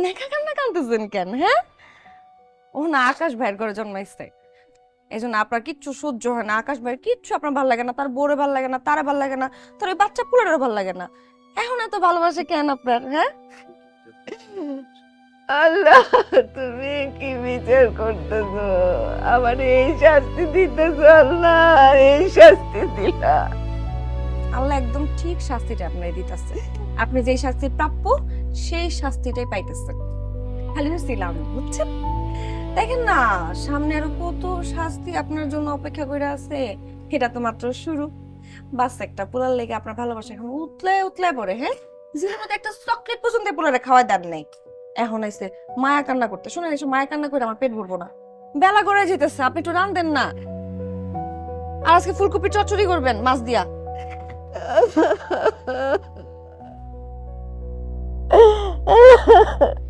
নেকা কান্না কান্দতেছেন কেন? হ্যাঁ, ও না আকাশ ভাইয়ের ঘরে জন্মাইছে, এই জন্য আপনার কিচ্ছু সহ্য হয় না। আকাশ ভাইয়ের কিচ্ছু আপনার ভালো লাগে না, তার বোরে ভালো লাগে না, তারা ভালো লাগে না, তার ওই বাচ্চা পুলেরও ভালো লাগে না। এখন এত ভালোবাসে কেন আপনার? হ্যাঁ, আল্লাহ, তুমি কি বিচার করতেছো? আমার এই শাস্তি দিতেছো আল্লাহ, এই শাস্তি দিলা। আল্লাহ একদম ঠিক শাস্তিটা আপনার দিতেছে। আপনি যেই শাস্তি প্রাপ্য সেই শাস্তিটাই পাইতেছেন। খালি ছিলাম, বুঝছেন? দেখেন না, সামনে আরো কত শাস্তি আপনার জন্য অপেক্ষা করে আছে। এটা তো মাত্র শুরু। বাস একটা পোলার লেগে আপনার ভালোবাসা এখন উতলে উতলে পড়ে। হ্যাঁ, জীবনে একটা চকলেট পর্যন্ত পোলারে খাওয়াই দেন নাই, এখন আইছে মায়া কান্না করতে। শুনে এসে মায়া কান্না করে আমার পেট ভরবো না। বেলা গড়ে যেতেছে, আপনি একটু রান দেন না। আর আজকে ফুলকপি চচ্চড়ি করবেন মাছ দিয়া।